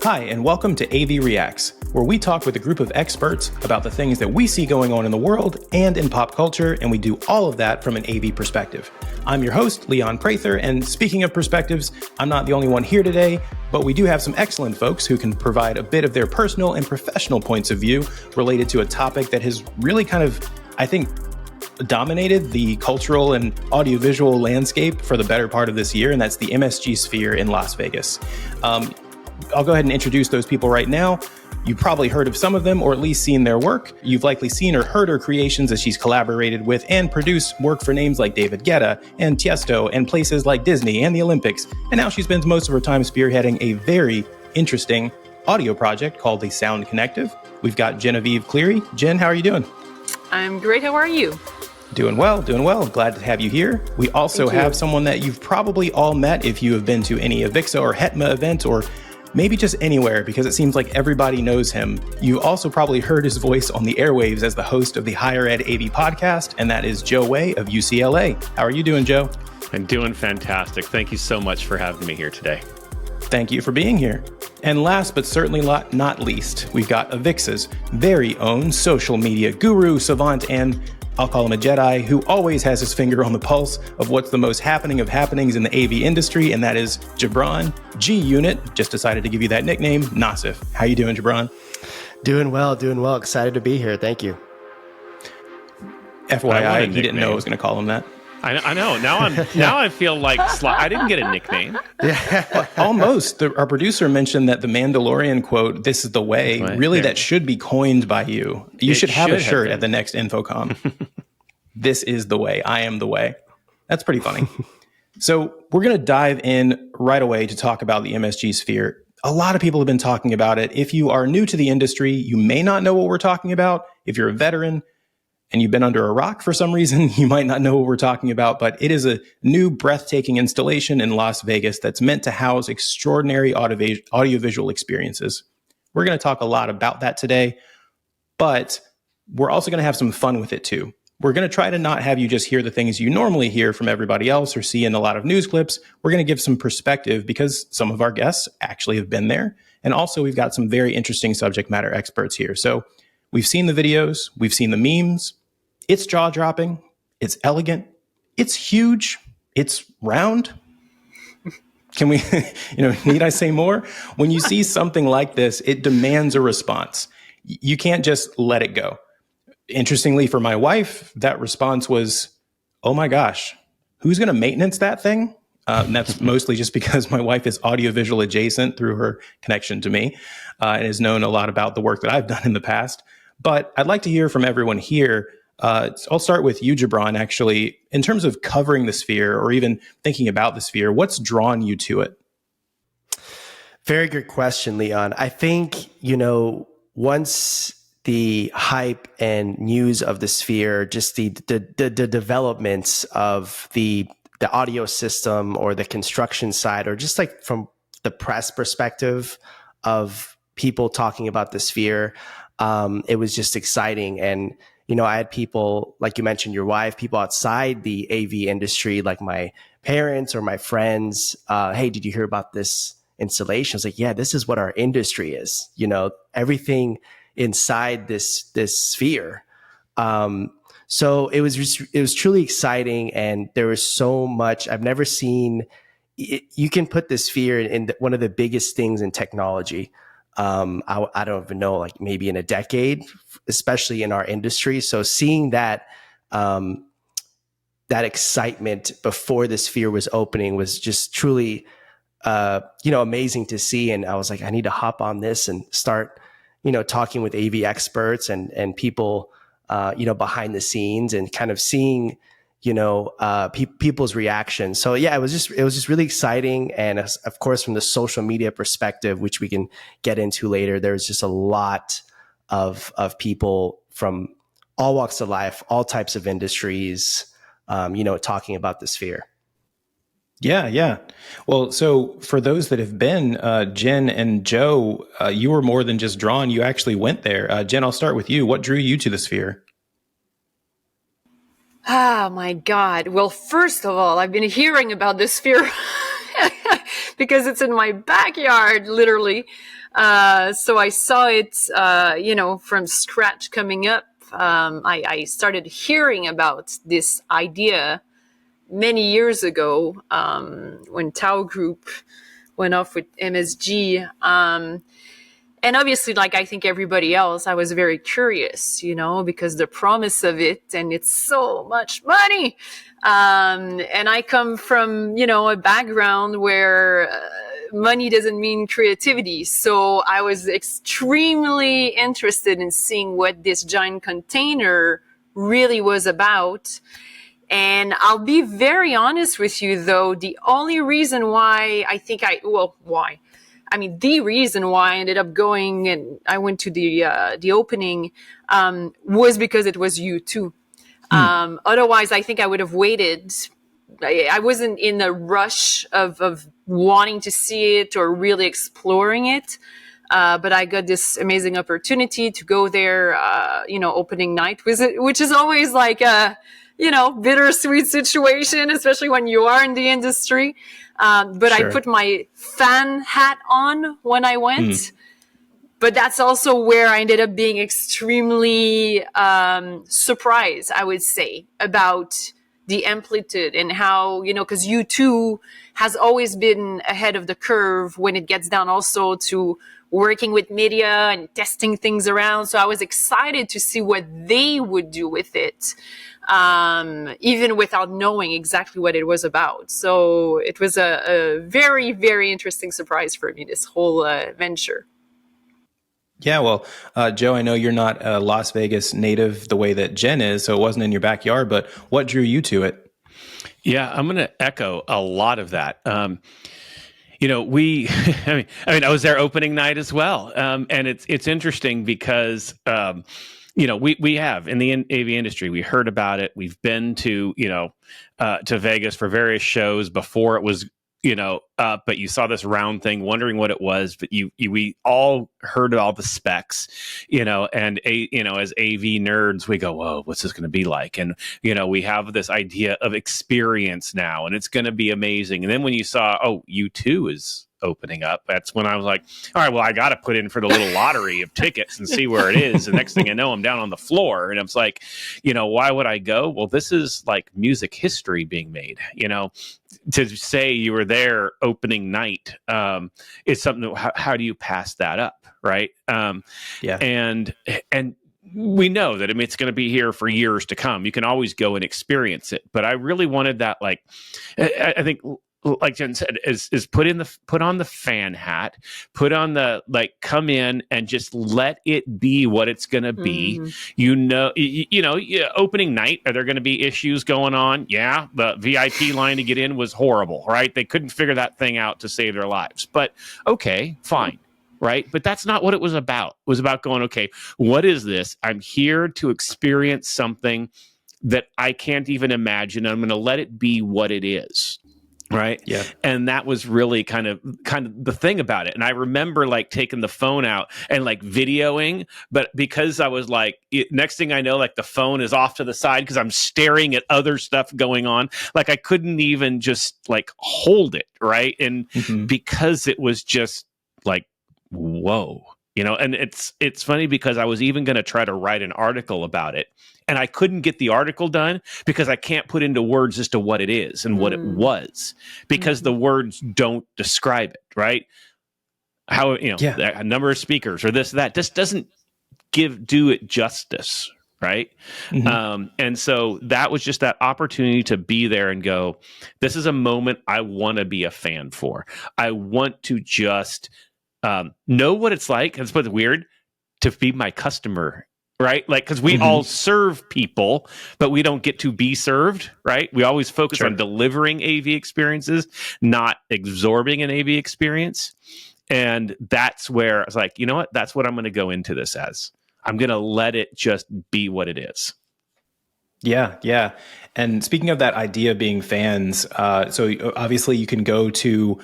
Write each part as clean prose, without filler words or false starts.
Hi, and welcome to AV Reacts, where we talk with a group of experts about the things that we see going on in the world and in pop culture, and we do all of that from an AV perspective. I'm your host, Leon Prather, and speaking of perspectives, I'm not the only one here today, but we do have some excellent folks who can provide a bit of their personal and professional points of view related to a topic that has really kind of, I think, dominated the cultural and audiovisual landscape for the better part of this year, and that's the MSG Sphere in Las Vegas. I'll go ahead and introduce those people right now. You've probably heard of some of them, or at least seen their work. You've likely seen or heard her creations as she's collaborated with and produced work for names like David Guetta and Tiesto and places like Disney and the Olympics. And now she spends most of her time spearheading a very interesting audio project called the Sound Connective. We've got Genevieve Cleary. Jen, how are you doing? I'm great. How are you? Doing well, doing well. Glad to have you here. We also have someone that you've probably all met if you have been to any AVIXA or HETMA event, or maybe just anywhere, because it seems like everybody knows him. You also probably heard his voice on the airwaves as the host of the Higher Ed AV podcast, and that is Joe Way of UCLA. How are you doing, Joe? I'm doing fantastic. Thank you so much for having me here today. Thank you for being here. And last but certainly not least, we've got AVIXA's very own social media guru, savant, and I'll call him a Jedi, who always has his finger on the pulse of what's the most happening of happenings in the AV industry, and that is Gibran, G-Unit, just decided to give you that nickname, Nassif. How you doing, Gibran? Doing well. Excited to be here. Thank you. FYI, he didn't know I was going to call him that. I know. Now I feel like I didn't get a nickname. Yeah, almost. Our producer mentioned that the Mandalorian quote, "This is the way," really that should be coined by you. You should have a shirt at the next Infocom. This is the way. I am the way. That's pretty funny. So we're going to dive in right away to talk about the MSG Sphere. A lot of people have been talking about it. If you are new to the industry, you may not know what we're talking about. If you're a veteran and you've been under a rock for some reason, you might not know what we're talking about, but it is a new breathtaking installation in Las Vegas that's meant to house extraordinary audiovisual experiences. We're going to talk a lot about that today, but we're also going to have some fun with it too. We're going to try to not have you just hear the things you normally hear from everybody else or see in a lot of news clips. We're going to give some perspective because some of our guests actually have been there. And also we've got some very interesting subject matter experts here. So we've seen the videos, we've seen the memes. It's jaw-dropping, it's elegant, it's huge, it's round. Can we, need I say more? When you see something like this, it demands a response. You can't just let it go. Interestingly, for my wife, that response was, "Oh my gosh, who's going to maintenance that thing?" And that's mostly just because my wife is audiovisual adjacent through her connection to me and has known a lot about the work that I've done in the past. But I'd like to hear from everyone here. I'll start with you, Gibran, actually. In terms of covering the Sphere or even thinking about the Sphere, what's drawn you to it? Very good question, Leon. I think, once the hype and news of the Sphere, just the developments of the audio system or the construction side, or just like from the press perspective of people talking about the Sphere, it was just exciting. And I had people, like you mentioned, your wife, people outside the AV industry, like my parents or my friends. Hey, did you hear about this installation? I was like, yeah, this is what our industry is. Everything inside this Sphere. So it was truly exciting, and there was so much. I've never seen. You can put the Sphere in one of the biggest things in technology. I don't even know, like maybe in a decade, especially in our industry. So seeing that excitement before the Sphere was opening was just truly, amazing to see. And I was like, I need to hop on this and start, talking with AV experts and people, behind the scenes and kind of seeing, people's reactions. So yeah, it was just really exciting. And of course, from the social media perspective, which we can get into later, there's just a lot of people from all walks of life, all types of industries, talking about the Sphere. Yeah. Well, so for those that have been, Jen and Joe, you were more than just drawn. You actually went there. Jen, I'll start with you. What drew you to the Sphere? Oh my God. Well, first of all, I've been hearing about this Sphere because it's in my backyard, literally. So I saw it, from scratch coming up. I started hearing about this idea many years ago when Tau Group went off with MSG. And obviously, like I think everybody else, I was very curious, because the promise of it, and it's so much money. And I come from, a background where money doesn't mean creativity. So I was extremely interested in seeing what this giant container really was about. And I'll be very honest with you, though, the only reason why the reason why I ended up going and I went to the opening was because it was U2. Otherwise, I think I would have waited. I wasn't in a rush of wanting to see it or really exploring it. But I got this amazing opportunity to go there, opening night, which is always like a, bittersweet situation, especially when you are in the industry. But sure. I put my fan hat on when I went. But that's also where I ended up being extremely surprised, I would say, about the amplitude and how, because U2 has always been ahead of the curve when it gets down also to working with media and testing things around. So I was excited to see what they would do with it, even without knowing exactly what it was about. So it was a very, very interesting surprise for me, this whole venture. Yeah, well, Joe, I know you're not a Las Vegas native the way that Jen is, so it wasn't in your backyard, but what drew you to it? Yeah, I'm going to echo a lot of that. I was there opening night as well. And it's interesting because, we have in the AV industry, we heard about it. We've been to Vegas for various shows before it was, but you saw this round thing, wondering what it was, but we all heard all the specs, and as AV nerds, we go, whoa, what's this going to be like? And, we have this idea of experience now, and it's going to be amazing. And then when you saw, U2 is opening up, that's when I was like, all right, well, I got to put in for the little lottery of tickets and see where it is. The next thing I know, I'm down on the floor, and it's like, why would I go? Well, this is like music history being made, to say you were there opening night is something that, how do you pass that up, right? Yeah. And we know that, it's going to be here for years to come. You can always go and experience it. But I really wanted that, I think, like Jen said, is put on the fan hat, put on the, come in and just let it be what it's going to be. Opening night, are there going to be issues going on? Yeah, the VIP line to get in was horrible, right? They couldn't figure that thing out to save their lives. But okay, fine. Right. But that's not what it was about. It was about going, okay, what is this? I'm here to experience something that I can't even imagine. I'm going to let it be what it is. Right. Yeah. And that was really kind of the thing about it. And I remember taking the phone out and videoing, but because I was next thing I know, the phone is off to the side because I'm staring at other stuff going on. I couldn't even just hold it. Right. And because it was just whoa, and it's funny because I was even going to try to write an article about it. And I couldn't get the article done because I can't put into words as to what it is and what it was, because the words don't describe it, right? How, a number of speakers or this, that just doesn't do it justice, right? And so that was just that opportunity to be there and go, this is a moment I want to be a fan for. I want to just know what it's like. It's what's weird to be my customer. Right? Because we all serve people, but we don't get to be served, right? We always focus on delivering AV experiences, not absorbing an AV experience. And that's where I was like, you know what? That's what I'm going to go into this as. I'm going to let it just be what it is. Yeah, yeah. And speaking of that idea of being fans, so obviously you can go to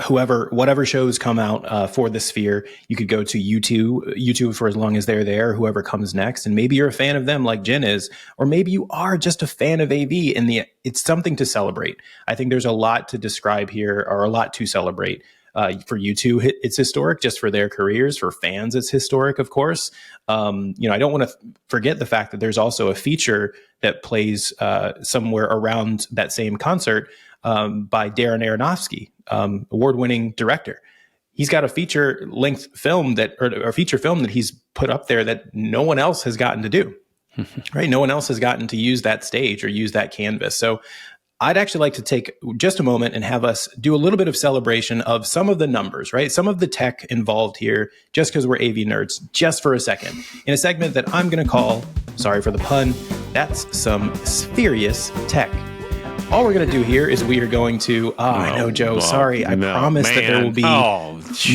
whatever shows come out for the Sphere. You could go to YouTube for as long as they're there, whoever comes next. And maybe you're a fan of them like Jen is, or maybe you are just a fan of AV and it's something to celebrate. I think there's a lot to describe here, or a lot to celebrate. For you two, it's historic. Just for their careers, for fans, it's historic, of course. I don't want to forget the fact that there's also a feature that plays somewhere around that same concert by Darren Aronofsky, award-winning director. He's got a feature-length film or a feature film that he's put up there that no one else has gotten to do. Right? No one else has gotten to use that stage or use that canvas. So I'd actually like to take just a moment and have us do a little bit of celebration of some of the numbers, right? Some of the tech involved here, just because we're AV nerds, just for a second, in a segment that I'm going to call, sorry for the pun, that's some Sphere-ious tech. All we're going to do here is we are going to, I know, Joe, sorry, I promise that there will be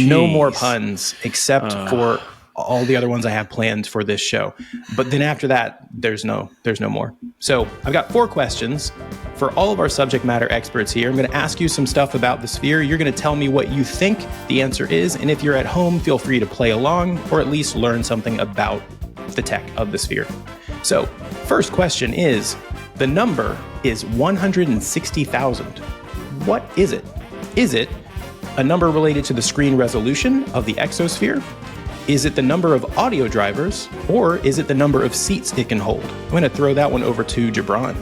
no more puns except for all the other ones I have planned for this show. But then after that, there's no more. So I've got 4 questions for all of our subject matter experts here. I'm going to ask you some stuff about the sphere. You're going to tell me what you think the answer is. And if you're at home, feel free to play along or at least learn something about the tech of the sphere. So first question is, the number is 160,000. What is it? Is it a number related to the screen resolution of the exosphere? Is it the number of audio drivers, or is it the number of seats it can hold? I'm going to throw that one over to Gibran.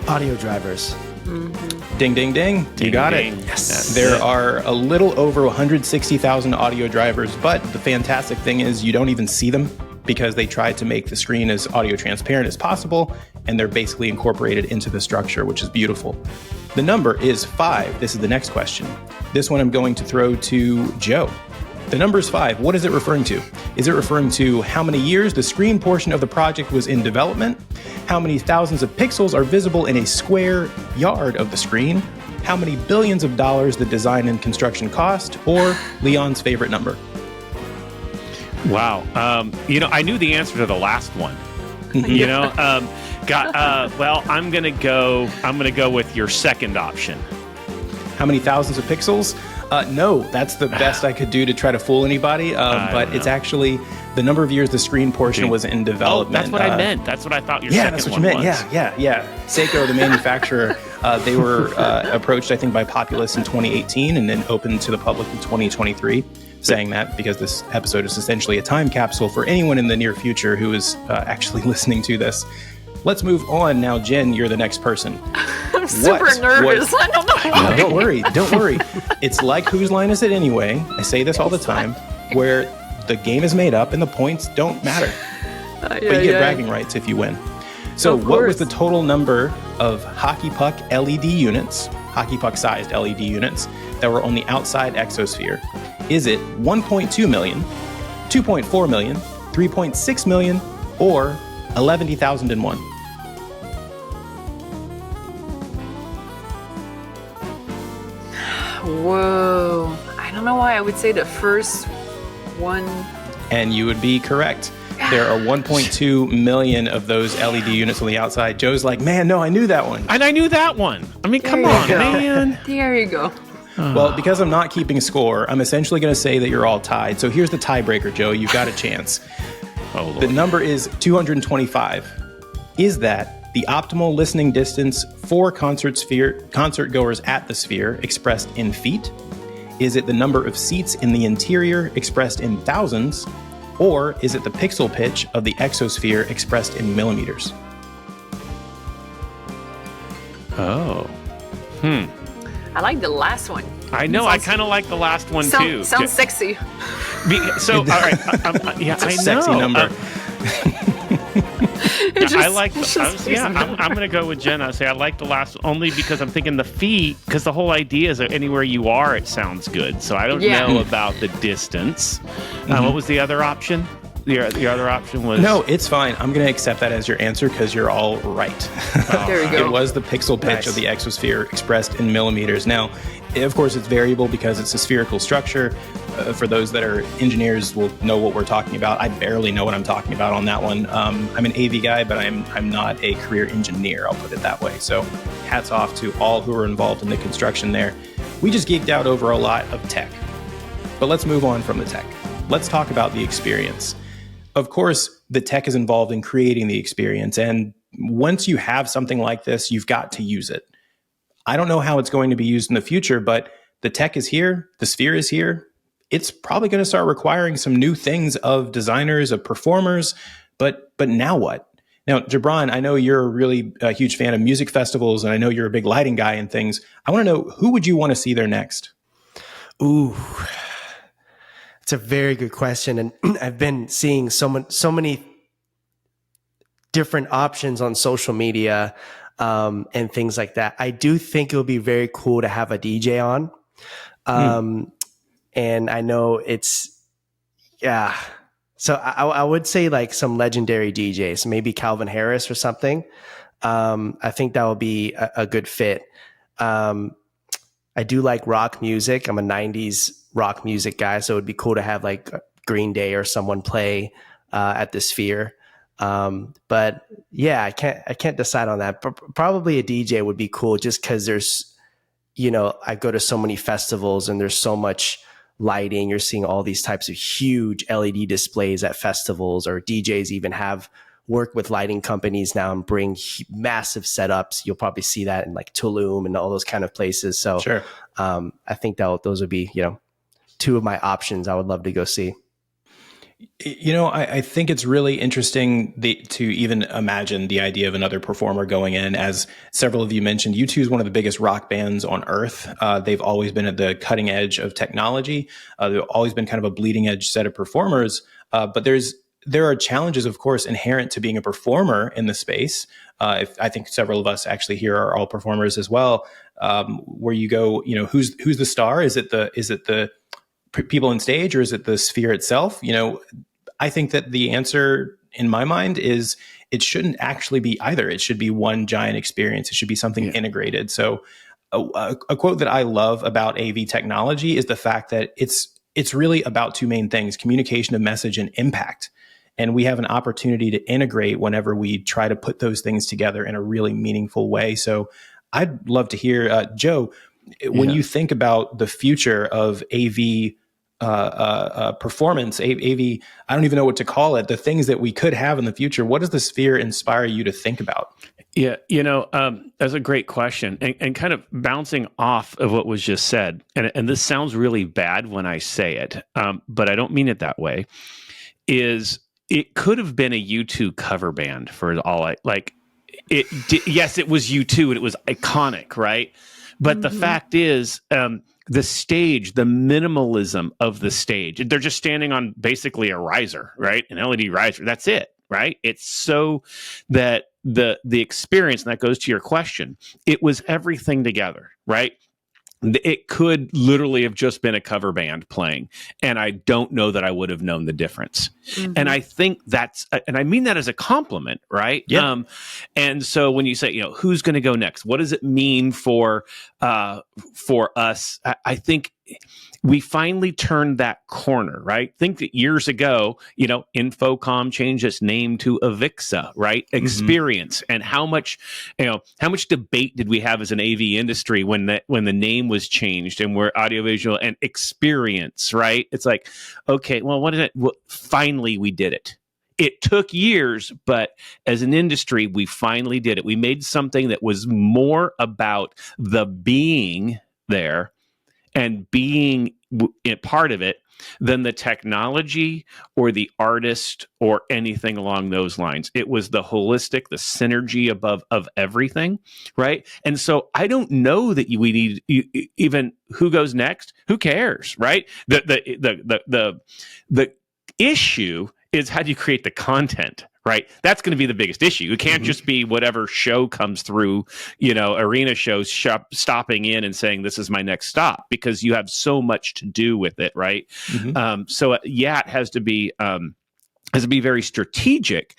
Audio drivers. Mm-hmm. Ding, ding, ding. You got it. Yes. There are a little over 160,000 audio drivers, but the fantastic thing is you don't even see them because they tried to make the screen as audio transparent as possible, and they're basically incorporated into the structure, which is beautiful. The number is 5. This is the next question. This one I'm going to throw to Joe. The number is 5. What is it referring to? Is it referring to how many years the screen portion of the project was in development? How many thousands of pixels are visible in a square yard of the screen? How many billions of dollars the design and construction cost? Or Leon's favorite number? Wow. I knew the answer to the last one. Well, I'm going to go with your second option. How many thousands of pixels? No, that's the best I could do to try to fool anybody. But it's actually the number of years the screen portion was in development. Oh, that's what I meant. That's what I thought your second that's what one you meant. was. Yeah. Seiko, the manufacturer, they were approached, I think, by Populous in 2018 and then opened to the public in 2023. Saying that because this episode is essentially a time capsule for anyone in the near future who is actually listening to this. Let's move on now. Jen, you're the next person. I'm super nervous. I don't know why. No, don't worry. It's like Whose Line Is It Anyway? I say this all the time, where the game is made up and the points don't matter. But you get bragging rights if you win. So what was the total number of hockey puck LED units, hockey puck sized LED units, that were on the outside exosphere? Is it 1.2 million, 2.4 million, 3.6 million, or 11,001? Whoa. I don't know why I would say the first one. And you would be correct. There are 1.2 million of those LED units on the outside. Joe's like, man, no, I knew that one. And I knew that one. I mean, come on, man. There you go. Well, because I'm not keeping score, I'm essentially going to say that you're all tied. So here's the tiebreaker, Joe. You've got a chance. Oh, Lord. The number is 225. Is that the optimal listening distance for concert goers at the sphere expressed in feet? Is it the number of seats in the interior expressed in thousands? Or is it the pixel pitch of the exosphere expressed in millimeters? Oh. I like the last one. I know. I kind of like the last one too. Sounds sexy. So, all right. It's a I sexy know. number. I like. I'm going to go with Jen. I say I like the last only because I'm thinking the feet. Because the whole idea is that anywhere you are, it sounds good. So I don't know about the distance. What was the other option? Your other option was... No, it's fine. I'm going to accept that as your answer because you're all right. There we go. It was the pixel pitch of the exosphere expressed in millimeters. Now, of course, it's variable because it's a spherical structure. For those that are engineers will know what we're talking about. I barely know what I'm talking about on that one. I'm an AV guy, but I'm not a career engineer. I'll put it that way. So hats off to all who are involved in the construction there. We just geeked out over a lot of tech. But let's move on from the tech. Let's talk about the experience. Of course, the tech is involved in creating the experience. And once you have something like this, you've got to use it. I don't know how it's going to be used in the future, but the tech is here, the Sphere is here. It's probably going to start requiring some new things of designers, of performers, but now what? Now, Gibran, I know you're a really huge fan of music festivals, and I know you're a big lighting guy and things. I want to know, who would you want to see there next? Ooh, it's a very good question. And I've been seeing so many different options on social media and things like that. I do think it would be very cool to have a DJ on. And I know yeah. So I would say like some legendary DJs, maybe Calvin Harris or something. I think that would be a good fit. I do like rock music. I'm a 90s rock music guy, so it would be cool to have like Green Day or someone play at the Sphere. But yeah, I can't decide on that. Probably a DJ would be cool, just because there's, I go to so many festivals and there's so much lighting. You're seeing all these types of huge LED displays at festivals, or DJs even have work with lighting companies now and bring massive setups. You'll probably see that in like Tulum and all those kind of places. So sure. I think those would be, two of my options I would love to go see. I think it's really interesting to even imagine the idea of another performer going in. As several of you mentioned, U2 is one of the biggest rock bands on earth. They've always been at the cutting edge of technology. They've always been kind of a bleeding edge set of performers. But there are challenges, of course, inherent to being a performer in the space. I think several of us actually here are all performers as well. Where you go, who's the star? Is it the people on stage, or is it the Sphere itself? I think that the answer in my mind is it shouldn't actually be either. It should be one giant experience. It should be something integrated. So a quote that I love about AV technology is the fact that it's really about two main things: communication of message and impact. And we have an opportunity to integrate whenever we try to put those things together in a really meaningful way. So I'd love to hear, Joe, when you think about the future of AV performance, AV, I don't even know what to call it, the things that we could have in the future, what does the Sphere inspire you to think about? Yeah, that's a great question. And kind of bouncing off of what was just said, and this sounds really bad when I say it, but I don't mean it that way, is it could have been a U2 cover band for all yes, it was U2 and it was iconic, right? But the fact is, the stage, the minimalism of the stage, they're just standing on basically a riser, right? An LED riser. That's it, right? It's so that the experience, and that goes to your question, it was everything together, right? It could literally have just been a cover band playing, and I don't know that I would have known the difference. And I think and I mean that as a compliment, right? Yeah. And so when you say, who's going to go next? What does it mean for us? I think we finally turned that corner, right? Think that years ago, Infocom changed its name to AVIXA, right? Experience. And how much debate did we have as an AV industry when the name was changed and we're audiovisual and experience, right? It's like, okay, well, what is it? Well, finally, we did it. It took years, but as an industry, we finally did it. We made something that was more about the being there and being part of it than the technology or the artist or anything along those lines. It was the holistic, the synergy of everything, right? And so I don't know that we need even who goes next. Who cares, right? The issue is, how do you create the content, right? That's going to be the biggest issue. It can't just be whatever show comes through, arena shows stopping in and saying, this is my next stop, because you have so much to do with it, right? So it has to be very strategic.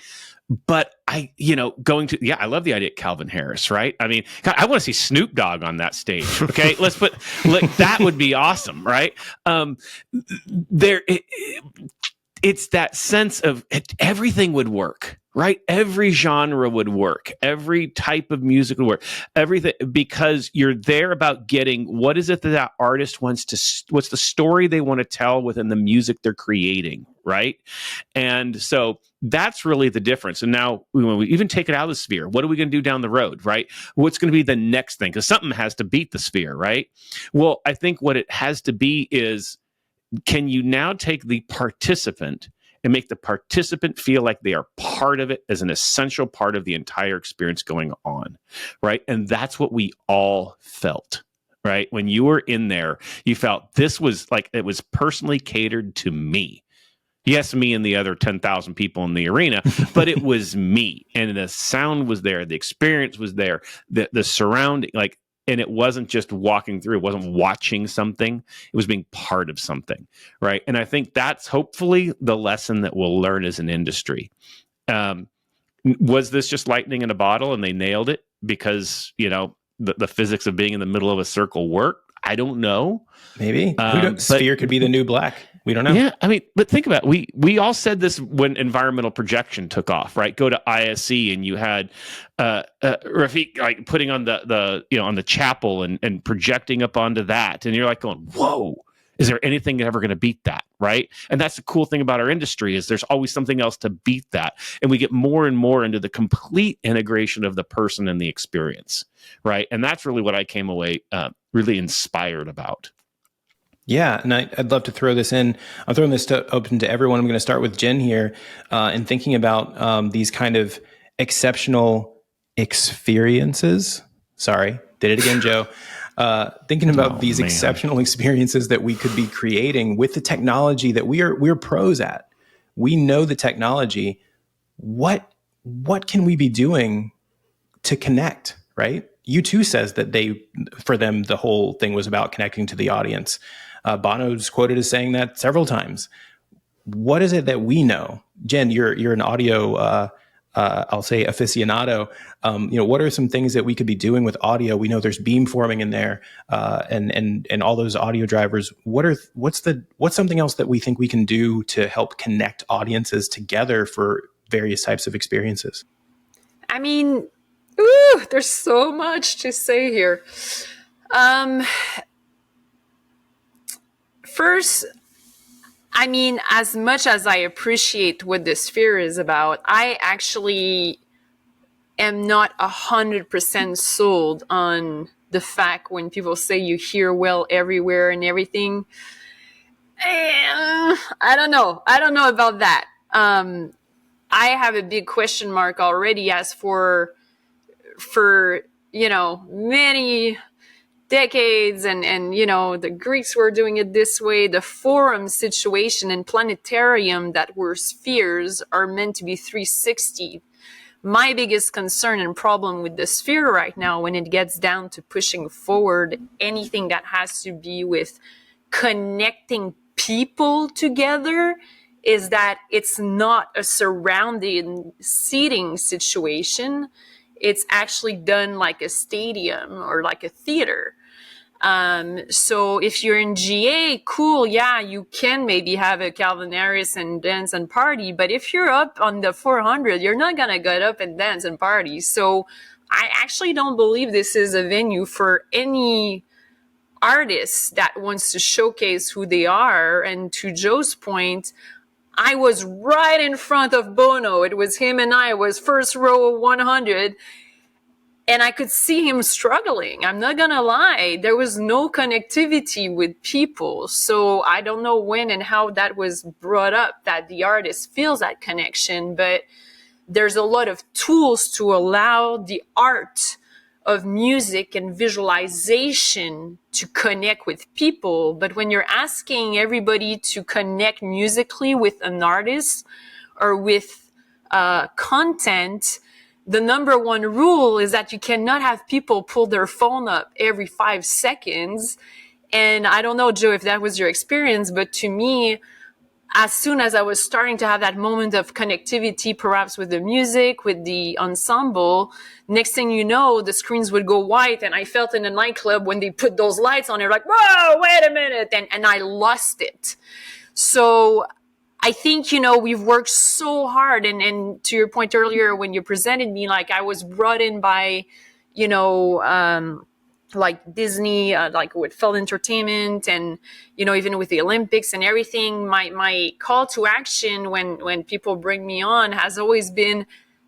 But I love the idea of Calvin Harris, right? I mean, I want to see Snoop Dogg on that stage. Okay, that would be awesome, right? It's that sense of everything would work, right? Every genre would work. Every type of music would work. Everything, because you're there about getting what is it that artist what's the story they want to tell within the music they're creating, right? And so that's really the difference. And now when we even take it out of the sphere, what are we going to do down the road, right? What's going to be the next thing? Because something has to beat the sphere, right? Well, I think what it has to be is, can you now take the participant and make the participant feel like they are part of it as an essential part of the entire experience going on, right? And that's what we all felt, right? When you were in there, you felt this was like it was personally catered to me. Yes, me and the other 10,000 people in the arena, but it was me. And the sound was there. The experience was there. The surrounding, like, and it wasn't just walking through. It wasn't watching something. It was being part of something, right? And I think that's hopefully the lesson that we'll learn as an industry. Was this just lightning in a bottle and they nailed it because, you know, the physics of being in the middle of a circle worked? I don't know. Maybe. Sphere could be the new black. We don't know. Yeah, I mean, but think about it. We all said this when environmental projection took off, right? Go to ISE and you had Rafiq like putting on the you know, on the chapel and projecting up onto that, and you're like going, whoa, is there anything ever going to beat that, right? And that's the cool thing about our industry is there's always something else to beat that, and we get more and more into the complete integration of the person and the experience, right? And that's really what I came away really inspired about. Yeah, and I'd love to throw this in. I'm throwing this open to everyone. I'm going to start with Jen here, and thinking about these kind of exceptional experiences. Sorry, did it again, Joe. Thinking about these exceptional experiences that we could be creating with the technology that we're pros at. We know the technology. What can we be doing to connect, right? U2 says that for them, the whole thing was about connecting to the audience. Bono's quoted as saying that several times. What is it that we know? Jen, you're an audio, I'll say aficionado. What are some things that we could be doing with audio? We know there's beamforming in there, and all those audio drivers. What's something else that we think we can do to help connect audiences together for various types of experiences? I mean, there's so much to say here. First, I mean, as much as I appreciate what the Sphere is about, I actually am not 100% sold on the fact when people say you hear well everywhere and everything. I don't know. I don't know about that. I have a big question mark already as for many decades and the Greeks were doing it this way. The forum situation and planetarium that were spheres are meant to be 360. My biggest concern and problem with the Sphere right now, when it gets down to pushing forward anything that has to be with connecting people together, is that it's not a surrounding seating situation. It's actually done like a stadium or like a theater. So if you're in GA, cool, yeah, you can maybe have a Calvin Harris and dance and party. But if you're up on the 400, you're not going to get up and dance and party. So I actually don't believe this is a venue for any artist that wants to showcase who they are. And to Joe's point, I was right in front of Bono. It was him and I was first row 100. And I could see him struggling. I'm not going to lie. There was no connectivity with people. So I don't know when and how that was brought up that the artist feels that connection. But there's a lot of tools to allow the art of music and visualization to connect with people. But when you're asking everybody to connect musically with an artist or with content, the number one rule is that you cannot have people pull their phone up every 5 seconds. And I don't know, Joe, if that was your experience, but to me, as soon as I was starting to have that moment of connectivity, perhaps with the music, with the ensemble, next thing you know, the screens would go white. And I felt in a nightclub when they put those lights on, they're like, whoa, wait a minute. And I lost it. So I think, we've worked so hard. And to your point earlier, when you presented me, like I was brought in by, like Disney, like with Feld Entertainment, and even with the Olympics and everything, my call to action when people bring me on has always been,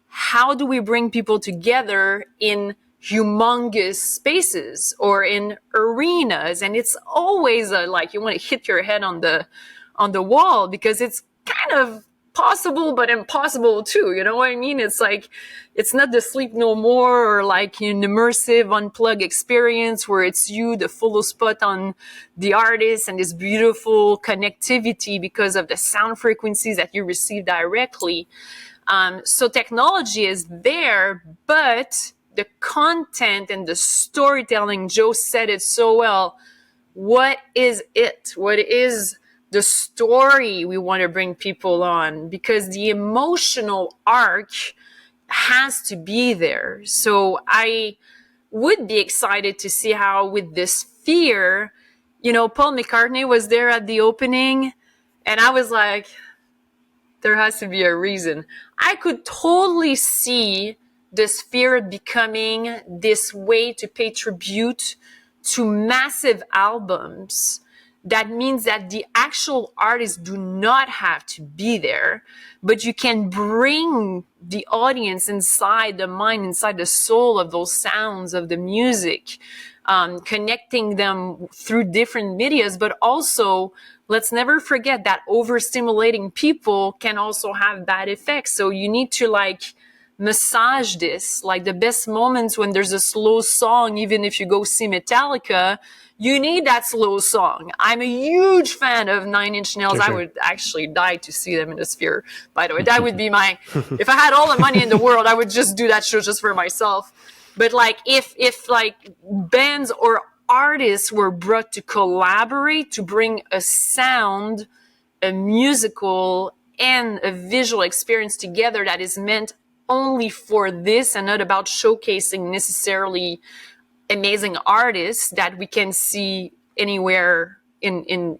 how do we bring people together in humongous spaces or in arenas? And it's always like you want to hit your head on the wall, because it's kind of possible but impossible too, you know what I mean? It's like, it's not the Sleep No More or like an immersive unplugged experience where it's you, the full spot on the artist, and this beautiful connectivity because of the sound frequencies that you receive directly. So technology is there, but the content and the storytelling, Joe said it so well. What is it? What is the story we want to bring people on? Because the emotional arc has to be there. So I would be excited to see how with this Sphere, Paul McCartney was there at the opening, and I was like, there has to be a reason. I could totally see the Sphere becoming this way to pay tribute to massive albums. That means that the actual artists do not have to be there, but you can bring the audience inside the mind, inside the soul of those sounds of the music, connecting them through different medias. But also, let's never forget that overstimulating people can also have bad effects. So you need to massage this, like the best moments when there's a slow song. Even if you go see Metallica, you need that slow song. I'm a huge fan of Nine Inch Nails. Sure. I would actually die to see them in the Sphere, by the way. That would be if I had all the money in the world, I would just do that show just for myself. But if bands or artists were brought to collaborate to bring a sound, a musical, and a visual experience together that is meant only for this and not about showcasing necessarily amazing artists that we can see anywhere in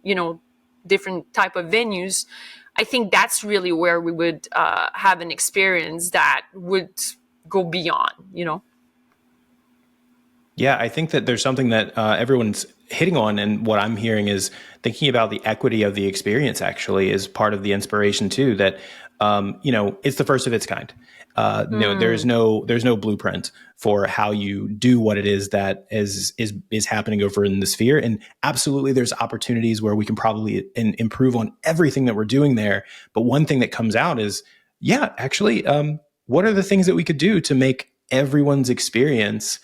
different type of venues, I think that's really where we would have an experience that would go beyond, Yeah, I think that there's something that everyone's hitting on, and what I'm hearing is thinking about the equity of the experience actually is part of the inspiration too, that it's the first of its kind. There's no blueprint for how you do what it is that is happening over in the Sphere. And absolutely, there's opportunities where we can probably improve on everything that we're doing there. But one thing that comes out is, what are the things that we could do to make everyone's experience?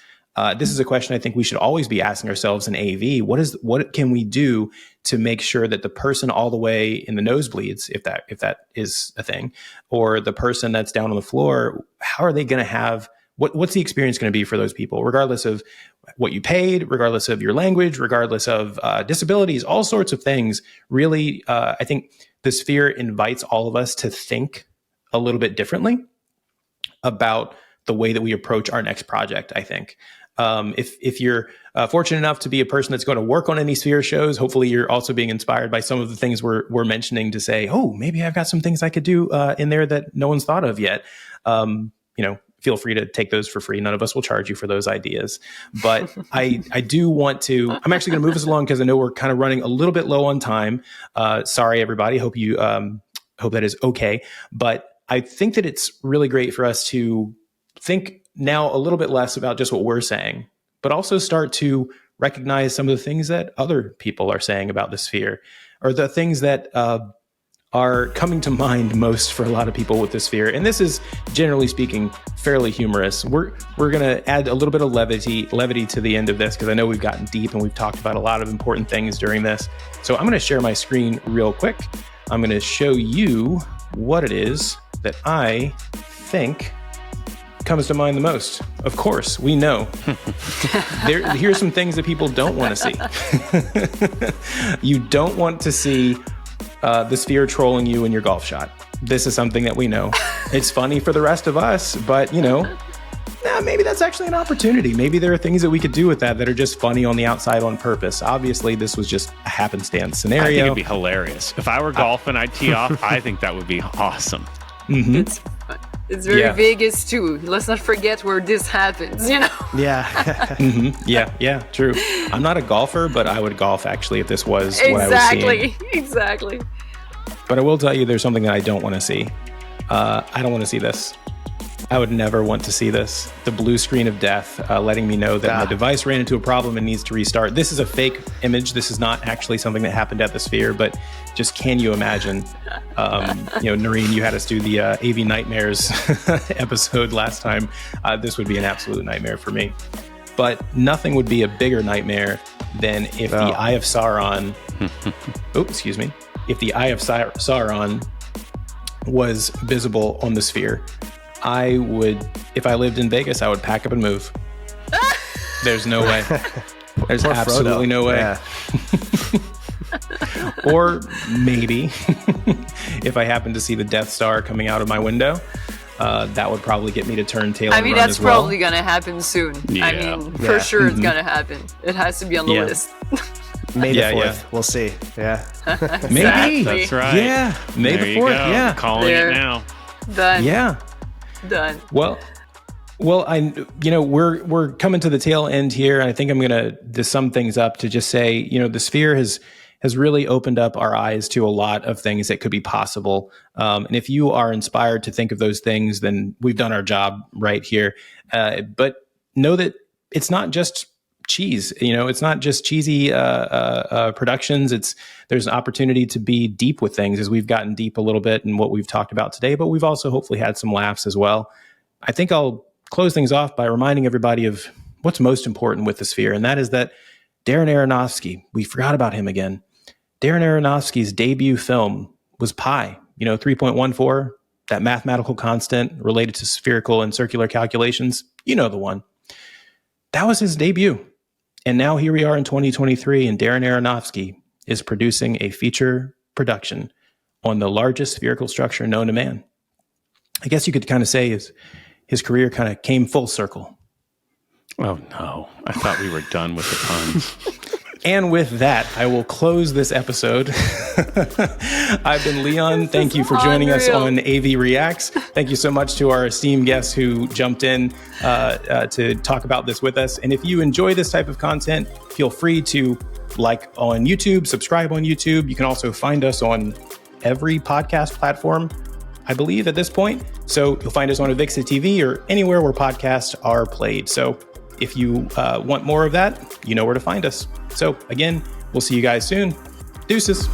This is a question I think we should always be asking ourselves in AV. What can we do to make sure that the person all the way in the nosebleeds, if that is a thing, or the person that's down on the floor, how are they going to have, what's the experience going to be for those people, regardless of what you paid, regardless of your language, regardless of disabilities, all sorts of things. Really, I think the Sphere invites all of us to think a little bit differently about the way that we approach our next project, I think. If you're fortunate enough to be a person that's going to work on any Sphere shows, hopefully you're also being inspired by some of the things we're mentioning to say, oh, maybe I've got some things I could do in there that no one's thought of yet. Feel free to take those for free. None of us will charge you for those ideas. But I do want to, I'm actually going to move us along because I know we're kind of running a little bit low on time. Sorry, everybody. Hope that is okay. But I think that it's really great for us to think now a little bit less about just what we're saying, but also start to recognize some of the things that other people are saying about the Sphere, or the things that are coming to mind most for a lot of people with the Sphere. And this is, generally speaking, fairly humorous. We're going to add a little bit of levity to the end of this, because I know we've gotten deep and we've talked about a lot of important things during this. So I'm going to share my screen real quick. I'm going to show you what it is that I think comes to mind the most. Of course, we know. Here's some things that people don't want to see. You don't want to see the Sphere trolling you in your golf shot. This is something that we know. It's funny for the rest of us, but maybe that's actually an opportunity. Maybe there are things that we could do with that are just funny on the outside on purpose. Obviously, this was just a happenstance scenario. I think it'd be hilarious. If I were golfing, I'd tee off. I think that would be awesome. Mm-hmm. It's fun. It's very Vegas too. Let's not forget where this happens, you know? Yeah. Yeah, true. I'm not a golfer, but I would golf actually if this was what I was seeing. Exactly. But I will tell you there's something that I don't want to see. I don't want to see this. I would never want to see this. The blue screen of death letting me know that my device ran into a problem and needs to restart. This is a fake image. This is not actually something that happened at the Sphere, but just can you imagine? Noreen, you had us do the AV Nightmares episode last time. This would be an absolute nightmare for me. But nothing would be a bigger nightmare than if the Eye of Sauron... If the Eye of Sauron was visible on the Sphere, I would, if I lived in Vegas, I would pack up and move. There's no way. There's absolutely no way. Yeah. Or maybe if I happen to see the Death Star coming out of my window, that would probably get me to turn tail and run that's as well. probably going to happen soon. Yeah. For sure it's going to happen. It has to be on the list. May the 4th. We'll see. Yeah. Maybe. That's right. Yeah. May the 4th. Yeah. Calling it now. Done. Yeah. Done. Well, we're coming to the tail end here. And I think I'm going to sum things up to just say, the Sphere has really opened up our eyes to a lot of things that could be possible. And if you are inspired to think of those things, then we've done our job right here. But know that it's not just cheese. It's not just cheesy productions. There's an opportunity to be deep with things, as we've gotten deep a little bit in what we've talked about today, but we've also hopefully had some laughs as well. I think I'll close things off by reminding everybody of what's most important with the Sphere, and that is that Darren Aronofsky, we forgot about him again. Darren Aronofsky's debut film was pi, 3.14, that mathematical constant related to spherical and circular calculations. You know the one. That was his debut. And now here we are in 2023, and Darren Aronofsky is producing a feature production on the largest spherical structure known to man. I guess you could kind of say his career kind of came full circle. Oh, no. I thought we were done with the puns. And with that, I will close this episode. I've been Leon. Thank you for joining us on AV Reacts. Thank you so much to our esteemed guests who jumped in to talk about this with us. And if you enjoy this type of content, feel free to like on YouTube, subscribe on YouTube. You can also find us on every podcast platform, I believe, at this point. So you'll find us on AVIXA TV or anywhere where podcasts are played. So if you want more of that, you know where to find us. So again, we'll see you guys soon. Deuces.